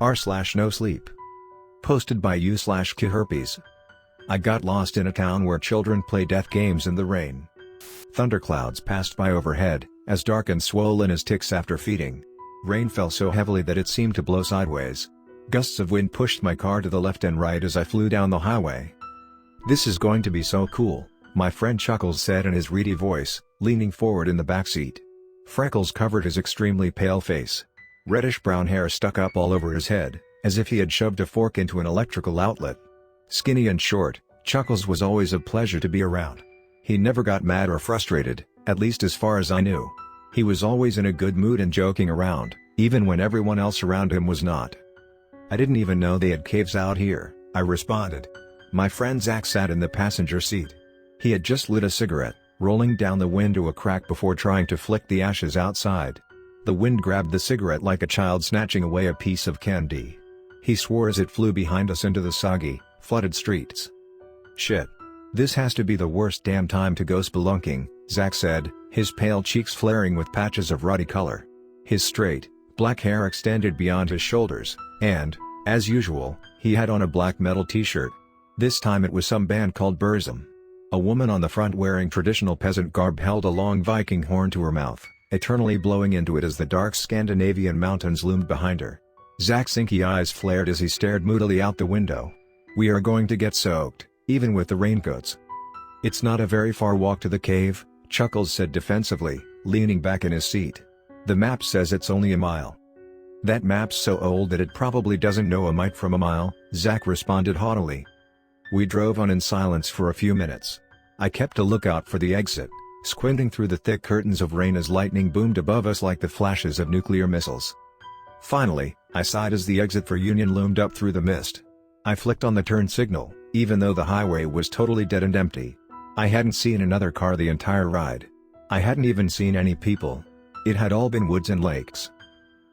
r/NoSleep. Posted by u/CIAHerpes. I got lost in a town where children play death games in the rain. Thunderclouds passed by overhead, as dark and swollen as ticks after feeding. Rain fell so heavily that it seemed to blow sideways. Gusts of wind pushed my car to the left and right as I flew down the highway. "This is going to be so cool," my friend Chuckles said in his reedy voice, leaning forward in the backseat. Freckles covered his extremely pale face. Reddish-brown hair stuck up all over his head, as if he had shoved a fork into an electrical outlet. Skinny and short, Chuckles was always a pleasure to be around. He never got mad or frustrated, at least as far as I knew. He was always in a good mood and joking around, even when everyone else around him was not. "I didn't even know they had caves out here," I responded. My friend Zach sat in the passenger seat. He had just lit a cigarette, rolling down the window a crack before trying to flick the ashes outside. The wind grabbed the cigarette like a child snatching away a piece of candy. He swore as it flew behind us into the soggy, flooded streets. "Shit. This has to be the worst damn time to go spelunking," Zach said, his pale cheeks flaring with patches of ruddy color. His straight, black hair extended beyond his shoulders, and, as usual, he had on a black metal t-shirt. This time it was some band called Burzum. A woman on the front wearing traditional peasant garb held a long Viking horn to her mouth, eternally blowing into it as the dark Scandinavian mountains loomed behind her. Zach's inky eyes flared as he stared moodily out the window. "We are going to get soaked, even with the raincoats." "It's not a very far walk to the cave," Chuckles said defensively, leaning back in his seat. "The map says it's only a mile." "That map's so old that it probably doesn't know a mite from a mile," Zach responded haughtily. We drove on in silence for a few minutes. I kept a lookout for the exit, squinting through the thick curtains of rain as lightning boomed above us like the flashes of nuclear missiles. Finally, I sighed as the exit for Union loomed up through the mist. I flicked on the turn signal, even though the highway was totally dead and empty. I hadn't seen another car the entire ride. I hadn't even seen any people. It had all been woods and lakes.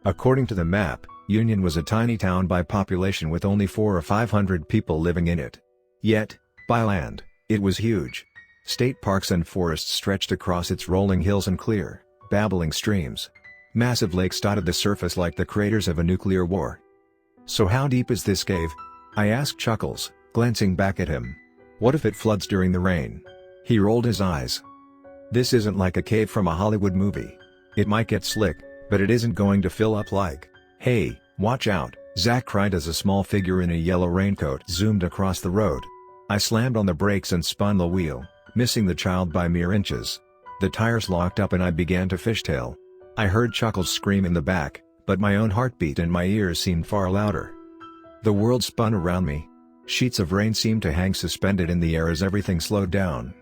According to the map, Union was a tiny town by population with only 400 or 500 people living in it. Yet, by land, it was huge. State parks and forests stretched across its rolling hills and clear, babbling streams. Massive lakes dotted the surface like the craters of a nuclear war. "So how deep is this cave?" I asked Chuckles, glancing back at him. "What if it floods during the rain?" He rolled his eyes. "This isn't like a cave from a Hollywood movie. It might get slick, but it isn't going to fill up like..." "Hey, watch out," Zach cried as a small figure in a yellow raincoat zoomed across the road. I slammed on the brakes and spun the wheel, missing the child by mere inches. The tires locked up and I began to fishtail. I heard Chuckles scream in the back, but my own heartbeat in my ears seemed far louder. The world spun around me. Sheets of rain seemed to hang suspended in the air as everything slowed down.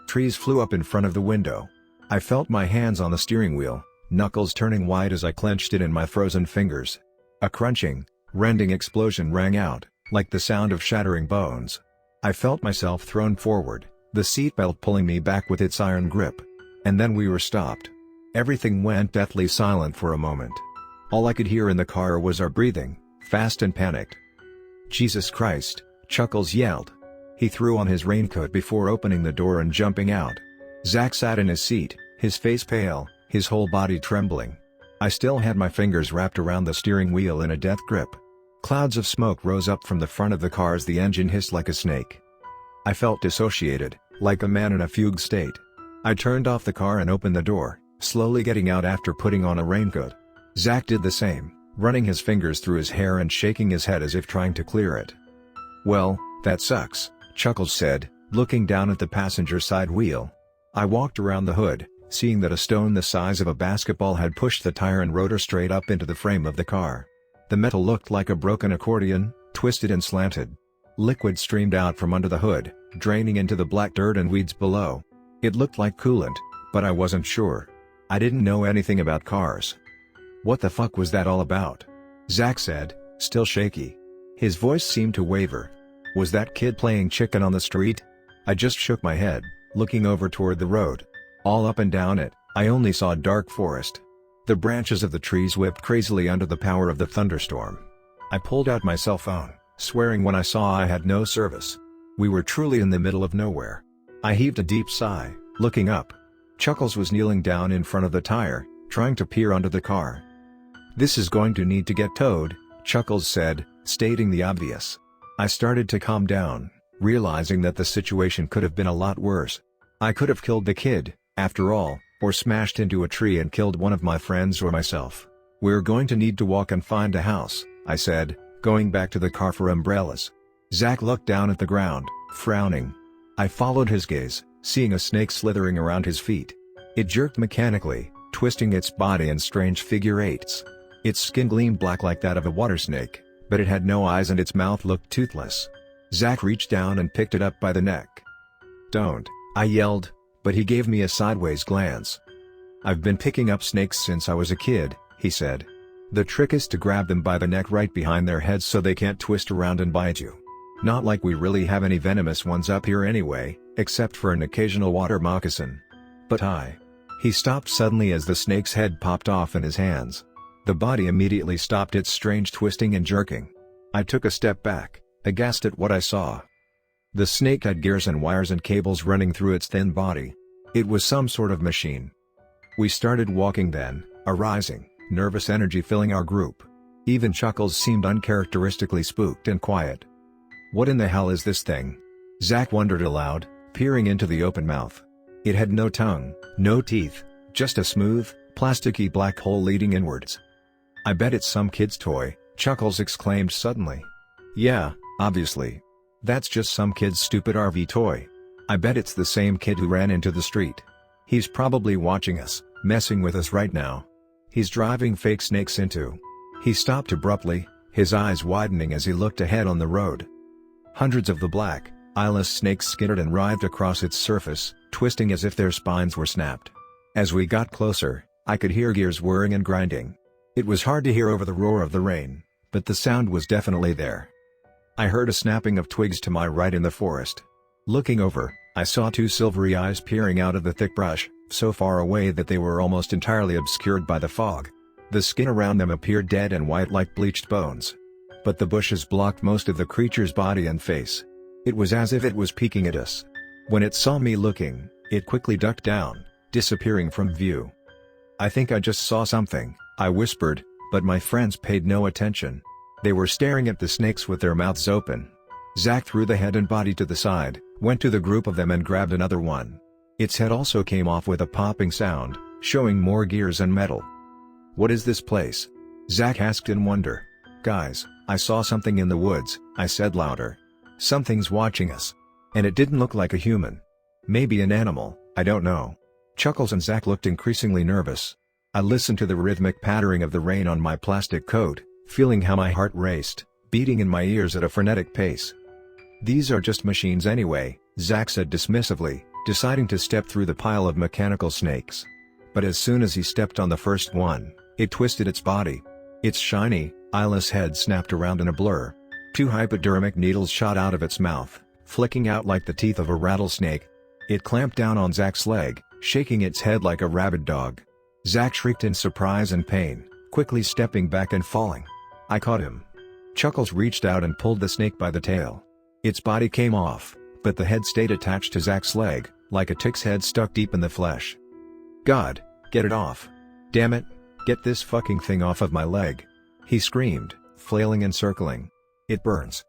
Trees flew up in front of the window. I felt my hands on the steering wheel, knuckles turning white as I clenched it in my frozen fingers. A crunching, rending explosion rang out, like the sound of shattering bones. I felt myself thrown forward, the seatbelt pulling me back with its iron grip. And then we were stopped. Everything went deathly silent for a moment. All I could hear in the car was our breathing, fast and panicked. "Jesus Christ," Chuckles yelled. He threw on his raincoat before opening the door and jumping out. Zach sat in his seat, his face pale, his whole body trembling. I still had my fingers wrapped around the steering wheel in a death grip. Clouds of smoke rose up from the front of the car as the engine hissed like a snake. I felt dissociated, like a man in a fugue state. I turned off the car and opened the door, slowly getting out after putting on a raincoat. Zach did the same, running his fingers through his hair and shaking his head as if trying to clear it. "Well, that sucks," Chuckles said, looking down at the passenger side wheel. I walked around the hood, seeing that a stone the size of a basketball had pushed the tire and rotor straight up into the frame of the car. The metal looked like a broken accordion, twisted and slanted. Liquid streamed out from under the hood, draining into the black dirt and weeds below. It looked like coolant, but I wasn't sure. I didn't know anything about cars. "What the fuck was that all about?" Zach said, still shaky. His voice seemed to waver. "Was that kid playing chicken on the street?" I just shook my head, looking over toward the road. All up and down it, I only saw dark forest. The branches of the trees whipped crazily under the power of the thunderstorm. I pulled out my cell phone, swearing when I saw I had no service. We were truly in the middle of nowhere. I heaved a deep sigh, looking up. Chuckles was kneeling down in front of the tire, trying to peer under the car. "This is going to need to get towed," Chuckles said, stating the obvious. I started to calm down, realizing that the situation could have been a lot worse. I could have killed the kid, after all, or smashed into a tree and killed one of my friends or myself. We're going to need to walk and find a house, I said, going back to the car for umbrellas. Zach looked down at the ground, frowning. I followed his gaze, seeing a snake slithering around his feet. It jerked mechanically, twisting its body in strange figure eights. Its skin gleamed black like that of a water snake, but it had no eyes and its mouth looked toothless. Zach reached down and picked it up by the neck. "Don't," I yelled, but he gave me a sideways glance. "I've been picking up snakes since I was a kid," he said. "The trick is to grab them by the neck right behind their heads so they can't twist around and bite you. Not like we really have any venomous ones up here anyway, except for an occasional water moccasin." "But He stopped suddenly as the snake's head popped off in his hands. The body immediately stopped its strange twisting and jerking. I took a step back, aghast at what I saw. The snake had gears and wires and cables running through its thin body. It was some sort of machine. We started walking then, a rising, nervous energy filling our group. Even Chuckles seemed uncharacteristically spooked and quiet. "What in the hell is this thing?" Zach wondered aloud, peering into the open mouth. It had no tongue, no teeth, just a smooth, plasticky black hole leading inwards. "I bet it's some kid's toy," Chuckles exclaimed suddenly. "Yeah, obviously. That's just some kid's stupid RV toy. I bet it's the same kid who ran into the street. He's probably watching us, messing with us right now. He's driving fake snakes into..." He stopped abruptly, his eyes widening as he looked ahead on the road. Hundreds of the black, eyeless snakes skittered and writhed across its surface, twisting as if their spines were snapped. As we got closer, I could hear gears whirring and grinding. It was hard to hear over the roar of the rain, but the sound was definitely there. I heard a snapping of twigs to my right in the forest. Looking over, I saw two silvery eyes peering out of the thick brush, so far away that they were almost entirely obscured by the fog. The skin around them appeared dead and white like bleached bones. But the bushes blocked most of the creature's body and face. It was as if it was peeking at us. When it saw me looking, it quickly ducked down, disappearing from view. "I think I just saw something," I whispered, but my friends paid no attention. They were staring at the snakes with their mouths open. Zach threw the head and body to the side, went to the group of them and grabbed another one. Its head also came off with a popping sound, showing more gears and metal. "What is this place?" Zach asked in wonder. "Guys, I saw something in the woods," I said louder. "Something's watching us. And it didn't look like a human. Maybe an animal, I don't know." Chuckles and Zach looked increasingly nervous. I listened to the rhythmic pattering of the rain on my plastic coat, feeling how my heart raced, beating in my ears at a frenetic pace. "These are just machines anyway," Zach said dismissively, deciding to step through the pile of mechanical snakes. But as soon as he stepped on the first one, it twisted its body. Its shiny, eyeless head snapped around in a blur. Two hypodermic needles shot out of its mouth, flicking out like the teeth of a rattlesnake. It clamped down on Zach's leg, shaking its head like a rabid dog. Zach shrieked in surprise and pain, quickly stepping back and falling. I caught him. Chuckles reached out and pulled the snake by the tail. Its body came off, but the head stayed attached to Zach's leg, like a tick's head stuck deep in the flesh. "God, get it off. Damn it, get this fucking thing off of my leg," he screamed, flailing and circling. It burns,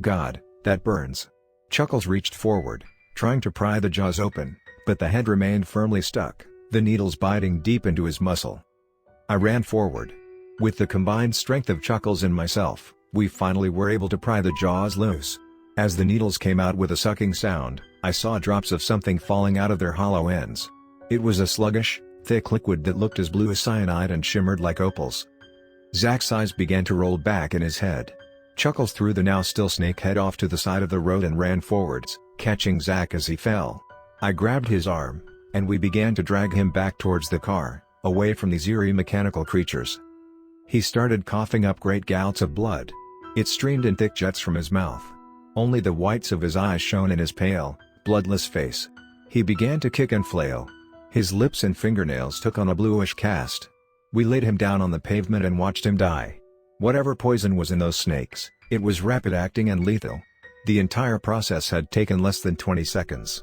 God, that burns." Chuckles reached forward, trying to pry the jaws open, but the head remained firmly stuck, the needles biting deep into his muscle. I ran forward. With the combined strength of Chuckles and myself, we finally were able to pry the jaws loose. As the needles came out with a sucking sound, I saw drops of something falling out of their hollow ends. It was a sluggish, thick liquid that looked as blue as cyanide and shimmered like opals. Zach's eyes began to roll back in his head. Chuckles threw the now still snake head off to the side of the road and ran forwards, catching Zach as he fell. I grabbed his arm, and we began to drag him back towards the car, away from these eerie mechanical creatures. He started coughing up great gouts of blood. It streamed in thick jets from his mouth. Only the whites of his eyes shone in his pale, bloodless face. He began to kick and flail. His lips and fingernails took on a bluish cast. We laid him down on the pavement and watched him die. Whatever poison was in those snakes, it was rapid-acting and lethal. The entire process had taken less than 20 seconds.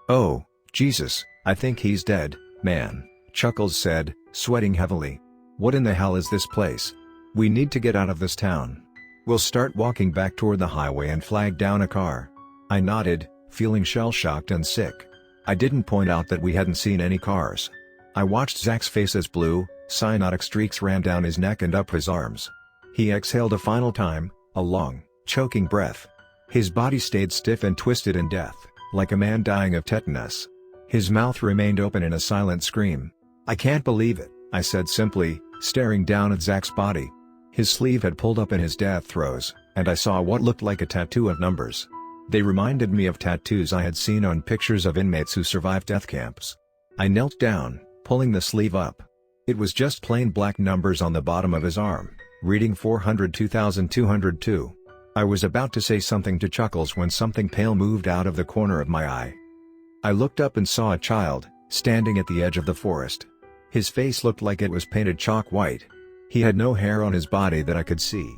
"Oh, Jesus, I think he's dead, man," Chuckles said, sweating heavily. "What in the hell is this place? We need to get out of this town. We'll start walking back toward the highway and flag down a car. I nodded, feeling shell-shocked and sick. I didn't point out that we hadn't seen any cars. I watched Zach's face as blue, cyanotic streaks ran down his neck and up his arms. He exhaled a final time, a long, choking breath. His body stayed stiff and twisted in death, like a man dying of tetanus. His mouth remained open in a silent scream. "I can't believe it," I said simply, staring down at Zach's body. His sleeve had pulled up in his death throes, and I saw what looked like a tattoo of numbers. They reminded me of tattoos I had seen on pictures of inmates who survived death camps. I knelt down, pulling the sleeve up. It was just plain black numbers on the bottom of his arm, reading 402,202. I was about to say something to Chuckles when something pale moved out of the corner of my eye. I looked up and saw a child, standing at the edge of the forest. His face looked like it was painted chalk white. He had no hair on his body that I could see.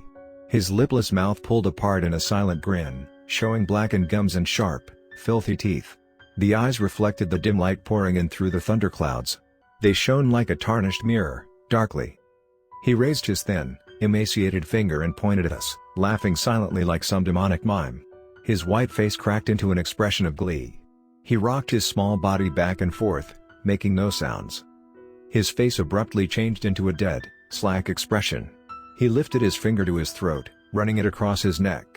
His lipless mouth pulled apart in a silent grin, showing blackened gums and sharp, filthy teeth. The eyes reflected the dim light pouring in through the thunderclouds. They shone like a tarnished mirror, darkly. He raised his thin, emaciated finger and pointed at us, laughing silently like some demonic mime. His white face cracked into an expression of glee. He rocked his small body back and forth, making no sounds. His face abruptly changed into a dead, slack expression. He lifted his finger to his throat, running it across his neck.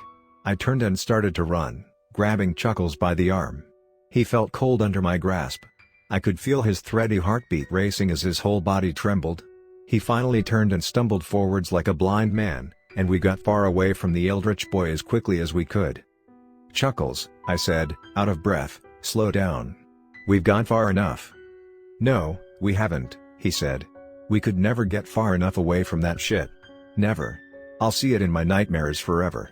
I turned and started to run, grabbing Chuckles by the arm. He felt cold under my grasp. I could feel his thready heartbeat racing as his whole body trembled. He finally turned and stumbled forwards like a blind man, and we got far away from the eldritch boy as quickly as we could. "Chuckles," I said, out of breath, "slow down. We've gone far enough." "No, we haven't," he said. "We could never get far enough away from that shit. Never. I'll see it in my nightmares forever."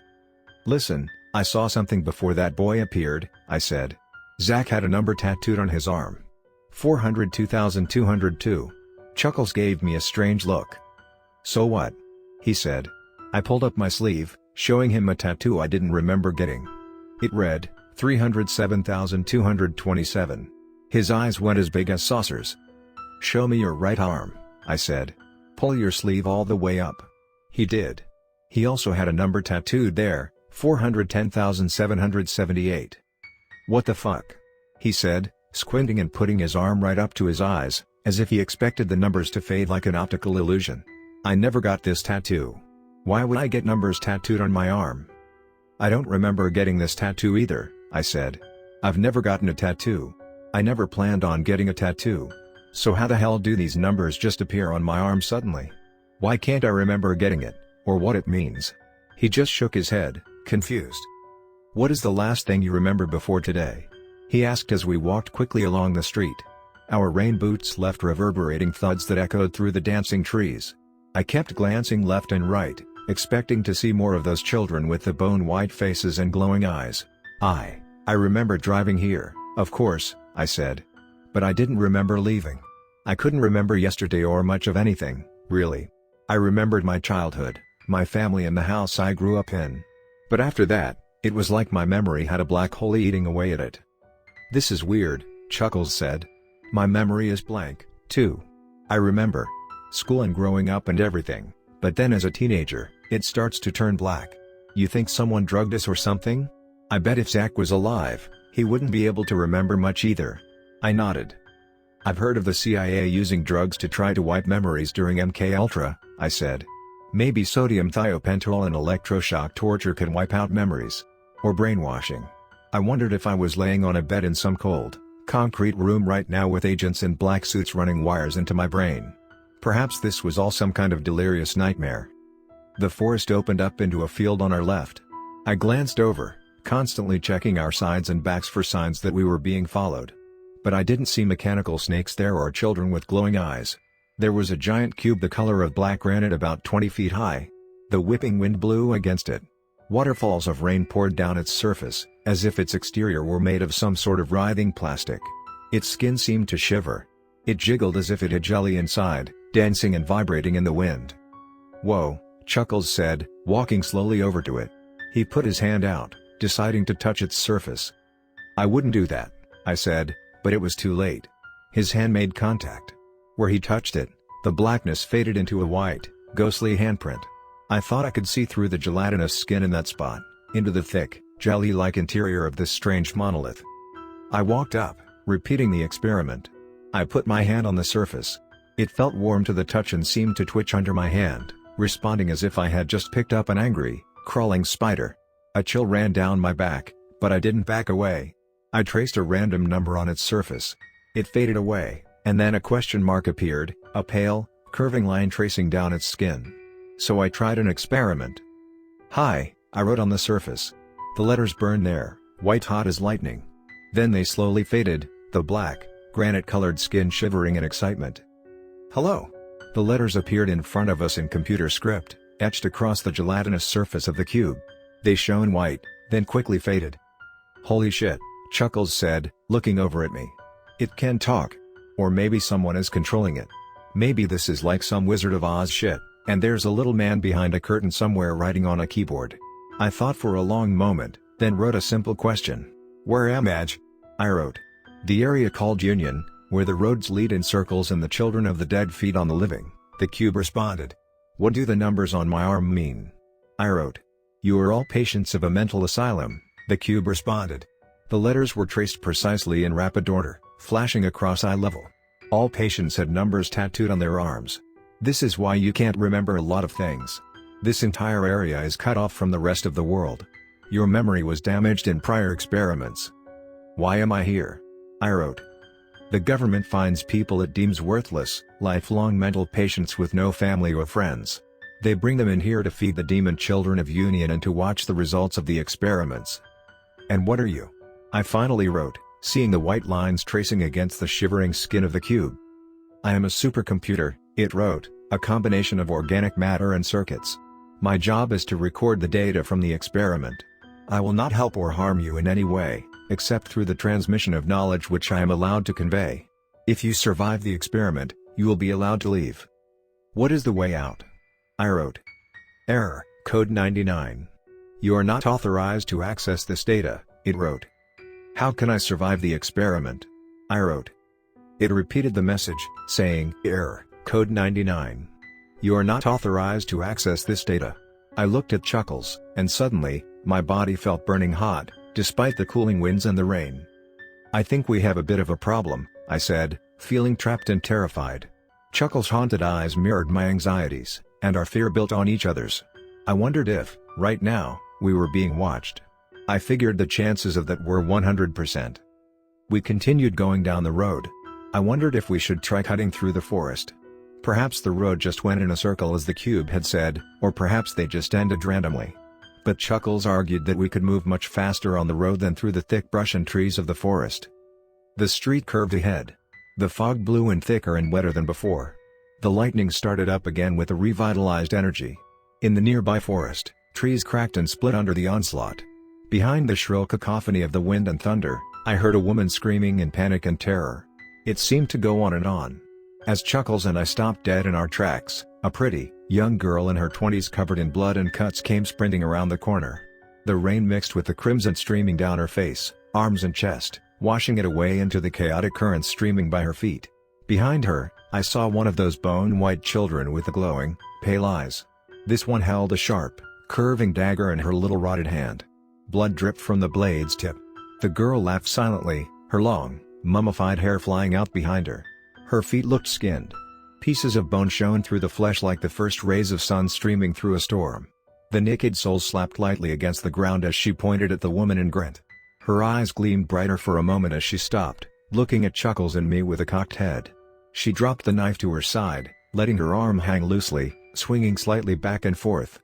"Listen, I saw something before that boy appeared," I said. Zach had a number tattooed on his arm. 402,202. Chuckles gave me a strange look. "So what?" he said. I pulled up my sleeve, showing him a tattoo I didn't remember getting. It read, 307,227. His eyes went as big as saucers. "Show me your right arm," I said. "Pull your sleeve all the way up." He did. He also had a number tattooed there, 410,778. "What the fuck?" he said, squinting and putting his arm right up to his eyes, as if he expected the numbers to fade like an optical illusion. "I never got this tattoo. Why would I get numbers tattooed on my arm?" "I don't remember getting this tattoo either," I said. "I've never gotten a tattoo. I never planned on getting a tattoo. So how the hell do these numbers just appear on my arm suddenly? Why can't I remember getting it, or what it means?" He just shook his head, confused. "What is the last thing you remember before today?" he asked as we walked quickly along the street. Our rain boots left reverberating thuds that echoed through the dancing trees. I kept glancing left and right, expecting to see more of those children with the bone-white faces and glowing eyes. I remember driving here, of course," I said. "But I didn't remember leaving. I couldn't remember yesterday or much of anything, really. I remembered my childhood, my family and the house I grew up in. But after that, it was like my memory had a black hole eating away at it." "This is weird," Chuckles said. "My memory is blank, too. I remember school and growing up and everything, but then as a teenager, it starts to turn black. You think someone drugged us or something? I bet if Zach was alive, he wouldn't be able to remember much either." I nodded. "I've heard of the CIA using drugs to try to wipe memories during MKUltra," I said. "Maybe sodium thiopental and electroshock torture can wipe out memories. Or brainwashing. I wondered if I was laying on a bed in some cold, concrete room right now with agents in black suits running wires into my brain. Perhaps this was all some kind of delirious nightmare." The forest opened up into a field on our left. I glanced over, constantly checking our sides and backs for signs that we were being followed. But I didn't see mechanical snakes there or children with glowing eyes. There was a giant cube the color of black granite about 20 feet high. The whipping wind blew against it. Waterfalls of rain poured down its surface, as if its exterior were made of some sort of writhing plastic. Its skin seemed to shiver. It jiggled as if it had jelly inside, dancing and vibrating in the wind. "Whoa," Chuckles said, walking slowly over to it. He put his hand out, deciding to touch its surface. "I wouldn't do that," I said, but it was too late. His hand made contact. Where he touched it, the blackness faded into a white, ghostly handprint. I thought I could see through the gelatinous skin in that spot, into the thick, jelly-like interior of this strange monolith. I walked up, repeating the experiment. I put my hand on the surface. It felt warm to the touch and seemed to twitch under my hand, responding as if I had just picked up an angry, crawling spider. A chill ran down my back, but I didn't back away. I traced a random number on its surface. It faded away, and then a question mark appeared, a pale, curving line tracing down its skin. So I tried an experiment. "Hi," I wrote on the surface. The letters burned there, white hot as lightning. Then they slowly faded, the black, granite-colored skin shivering in excitement. "Hello." The letters appeared in front of us in computer script, etched across the gelatinous surface of the cube. They shone white, then quickly faded. "Holy shit," Chuckles said, looking over at me. "It can talk. Or maybe someone is controlling it. Maybe this is like some Wizard of Oz shit, and there's a little man behind a curtain somewhere writing on a keyboard." I thought for a long moment, then wrote a simple question. "Where am I?" I wrote. "The area called Union, where the roads lead in circles and the children of the dead feed on the living," the cube responded. "What do the numbers on my arm mean?" I wrote. "You are all patients of a mental asylum," the cube responded. The letters were traced precisely in rapid order, flashing across eye level. All patients had numbers tattooed on their arms. This is why you can't remember a lot of things. This entire area is cut off from the rest of the world. Your memory was damaged in prior experiments. "Why am I here?" I wrote. "The government finds people it deems worthless, lifelong mental patients with no family or friends. They bring them in here to feed the demon children of Union and to watch the results of the experiments." "And what are you?" I finally wrote, seeing the white lines tracing against the shivering skin of the cube. "I am a supercomputer," it wrote, "a combination of organic matter and circuits. My job is to record the data from the experiment. I will not help or harm you in any way, except through the transmission of knowledge which I am allowed to convey. If you survive the experiment, you will be allowed to leave." "What is the way out?" I wrote. "Error, code 99. You are not authorized to access this data," it wrote. "How can I survive the experiment?" I wrote. It repeated the message, saying, "Error, code 99. You are not authorized to access this data." I looked at Chuckles, and suddenly, my body felt burning hot, despite the cooling winds and the rain. "I think we have a bit of a problem," I said, feeling trapped and terrified. Chuckles' haunted eyes mirrored my anxieties, and our fear built on each other's. I wondered if, right now, we were being watched. I figured the chances of that were 100%. We continued going down the road. I wondered if we should try cutting through the forest. Perhaps the road just went in a circle as the cube had said, or perhaps they just ended randomly. But Chuckles argued that we could move much faster on the road than through the thick brush and trees of the forest. The street curved ahead. The fog blew in thicker and wetter than before. The lightning started up again with a revitalized energy. In the nearby forest, trees cracked and split under the onslaught. Behind the shrill cacophony of the wind and thunder, I heard a woman screaming in panic and terror. It seemed to go on and on. As Chuckles and I stopped dead in our tracks, a pretty, young girl in her 20s covered in blood and cuts came sprinting around the corner. The rain mixed with the crimson streaming down her face, arms and chest, washing it away into the chaotic currents streaming by her feet. Behind her, I saw one of those bone-white children with the glowing, pale eyes. This one held a sharp, curving dagger in her little rotted hand. Blood dripped from the blade's tip. The girl laughed silently, her long, mummified hair flying out behind her. Her feet looked skinned. Pieces of bone shone through the flesh like the first rays of sun streaming through a storm. The naked soul slapped lightly against the ground as she pointed at the woman and grinned. Her eyes gleamed brighter for a moment as she stopped, looking at Chuckles and me with a cocked head. She dropped the knife to her side, letting her arm hang loosely, swinging slightly back and forth.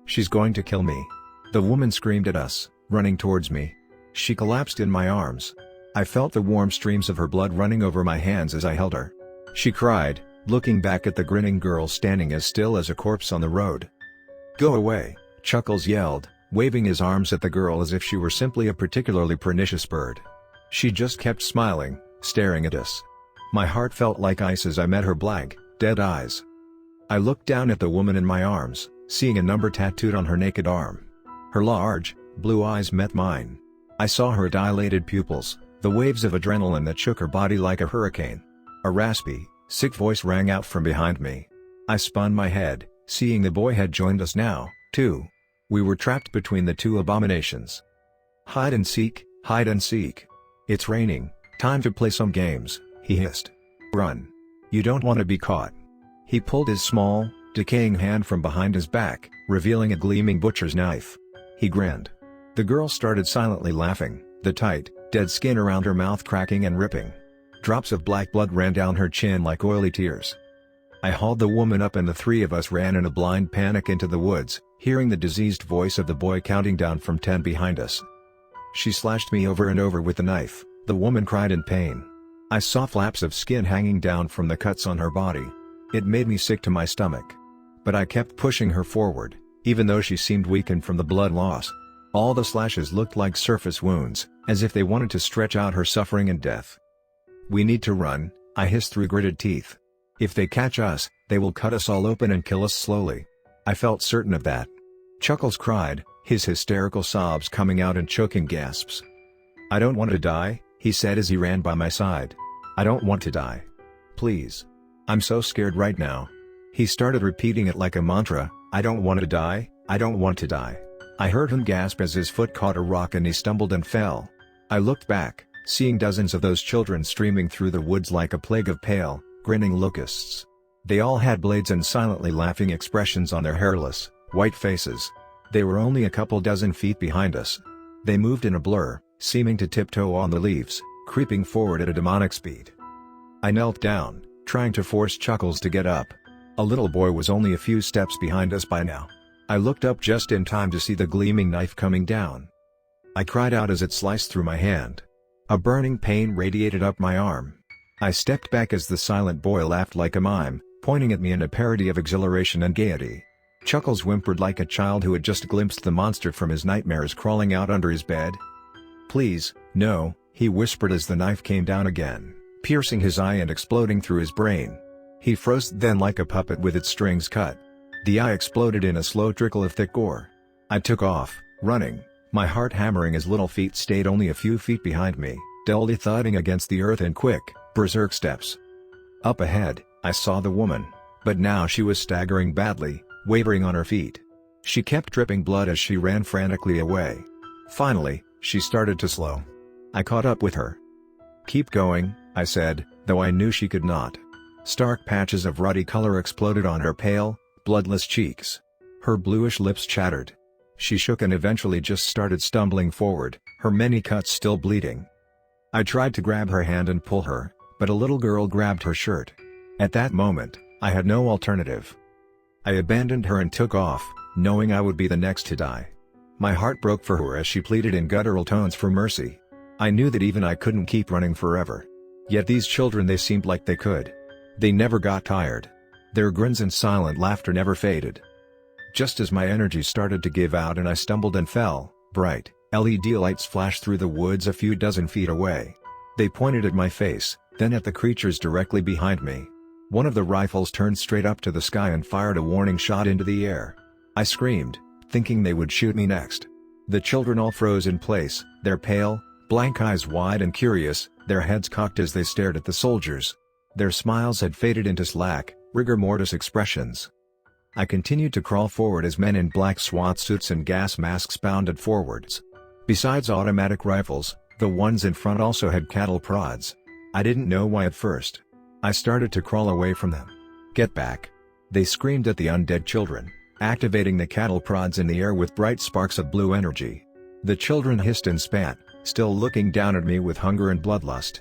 "She's going to kill me!" The woman screamed at us, running towards me. She collapsed in my arms. I felt the warm streams of her blood running over my hands as I held her. She cried, looking back at the grinning girl standing as still as a corpse on the road. "Go away," Chuckles yelled, waving his arms at the girl as if she were simply a particularly pernicious bird. She just kept smiling, staring at us. My heart felt like ice as I met her blank, dead eyes. I looked down at the woman in my arms, seeing a number tattooed on her naked arm. Her large, blue eyes met mine. I saw her dilated pupils, the waves of adrenaline that shook her body like a hurricane. A raspy, sick voice rang out from behind me. I spun my head, seeing the boy had joined us now, too. We were trapped between the two abominations. Hide and seek, hide and seek. It's raining, time to play some games, he hissed. Run. You don't want to be caught. He pulled his small, decaying hand from behind his back, revealing a gleaming butcher's knife. He grinned. The girl started silently laughing, the tight, dead skin around her mouth cracking and ripping. Drops of black blood ran down her chin like oily tears. I hauled the woman up and the three of us ran in a blind panic into the woods, hearing the diseased voice of the boy counting down from 10 behind us. She slashed me over and over with the knife, the woman cried in pain. I saw flaps of skin hanging down from the cuts on her body. It made me sick to my stomach. But I kept pushing her forward, even though she seemed weakened from the blood loss. All the slashes looked like surface wounds, as if they wanted to stretch out her suffering and death. We need to run, I hissed through gritted teeth. If they catch us, they will cut us all open and kill us slowly. I felt certain of that. Chuckles cried, his hysterical sobs coming out in choking gasps. I don't want to die, he said as he ran by my side. I don't want to die. Please. I'm so scared right now. He started repeating it like a mantra, I don't want to die, I don't want to die. I heard him gasp as his foot caught a rock and he stumbled and fell. I looked back, seeing dozens of those children streaming through the woods like a plague of pale, grinning locusts. They all had blades and silently laughing expressions on their hairless, white faces. They were only a couple dozen feet behind us. They moved in a blur, seeming to tiptoe on the leaves, creeping forward at a demonic speed. I knelt down, trying to force Chuckles to get up. A little boy was only a few steps behind us by now. I looked up just in time to see the gleaming knife coming down. I cried out as it sliced through my hand. A burning pain radiated up my arm. I stepped back as the silent boy laughed like a mime, pointing at me in a parody of exhilaration and gaiety. Chuckles whimpered like a child who had just glimpsed the monster from his nightmares crawling out under his bed. Please, no, he whispered as the knife came down again, piercing his eye and exploding through his brain. He froze then like a puppet with its strings cut. The eye exploded in a slow trickle of thick gore. I took off, running, my heart hammering as little feet stayed only a few feet behind me, dully thudding against the earth in quick, berserk steps. Up ahead, I saw the woman, but now she was staggering badly, wavering on her feet. She kept dripping blood as she ran frantically away. Finally, she started to slow. I caught up with her. Keep going, I said, though I knew she could not. Stark patches of ruddy color exploded on her pale, bloodless cheeks. Her bluish lips chattered. She shook and eventually just started stumbling forward, her many cuts still bleeding. I tried to grab her hand and pull her, but a little girl grabbed her shirt. At that moment, I had no alternative. I abandoned her and took off, knowing I would be the next to die. My heart broke for her as she pleaded in guttural tones for mercy. I knew that even I couldn't keep running forever. Yet these children, they seemed like they could. They never got tired. Their grins and silent laughter never faded. Just as my energy started to give out and I stumbled and fell, bright, LED lights flashed through the woods a few dozen feet away. They pointed at my face, then at the creatures directly behind me. One of the rifles turned straight up to the sky and fired a warning shot into the air. I screamed, thinking they would shoot me next. The children all froze in place, their pale, blank eyes wide and curious, their heads cocked as they stared at the soldiers. Their smiles had faded into slack, rigor mortis expressions. I continued to crawl forward as men in black SWAT suits and gas masks bounded forwards. Besides automatic rifles, the ones in front also had cattle prods. I didn't know why at first. I started to crawl away from them. Get back! They screamed at the undead children, activating the cattle prods in the air with bright sparks of blue energy. The children hissed and spat, still looking down at me with hunger and bloodlust.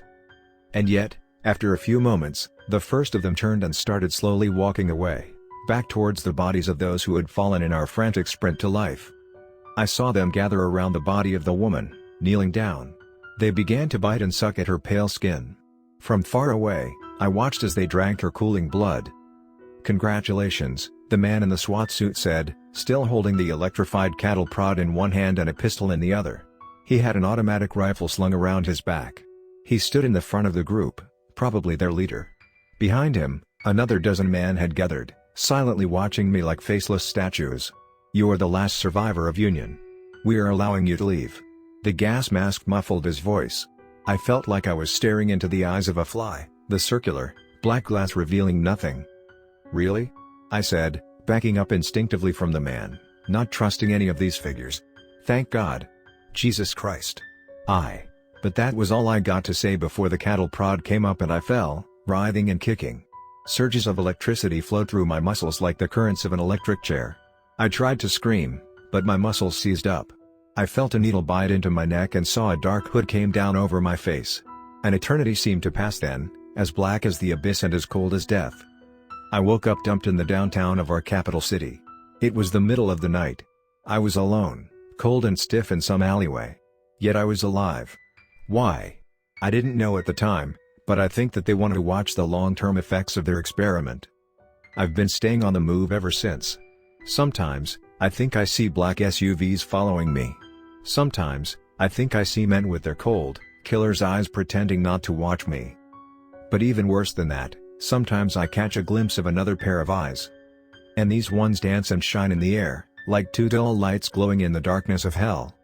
And yet, after a few moments, the first of them turned and started slowly walking away, back towards the bodies of those who had fallen in our frantic sprint to life. I saw them gather around the body of the woman, kneeling down. They began to bite and suck at her pale skin. From far away, I watched as they drank her cooling blood. Congratulations, the man in the SWAT suit said, still holding the electrified cattle prod in one hand and a pistol in the other. He had an automatic rifle slung around his back. He stood in the front of the group, probably their leader. Behind him, another dozen men had gathered, silently watching me like faceless statues. You are the last survivor of Union. We are allowing you to leave. The gas mask muffled his voice. I felt like I was staring into the eyes of a fly, the circular, black glass revealing nothing. Really? I said, backing up instinctively from the man, not trusting any of these figures. Thank God. Jesus Christ. But that was all I got to say before the cattle prod came up and I fell, writhing and kicking. Surges of electricity flowed through my muscles like the currents of an electric chair. I tried to scream, but my muscles seized up. I felt a needle bite into my neck and saw a dark hood came down over my face. An eternity seemed to pass then, as black as the abyss and as cold as death. I woke up dumped in the downtown of our capital city. It was the middle of the night. I was alone, cold and stiff in some alleyway. Yet I was alive. Why? I didn't know at the time, but I think that they wanted to watch the long-term effects of their experiment. I've been staying on the move ever since. Sometimes, I think I see black SUVs following me. Sometimes, I think I see men with their cold, killer's eyes pretending not to watch me. But even worse than that, sometimes I catch a glimpse of another pair of eyes. And these ones dance and shine in the air, like two dull lights glowing in the darkness of hell.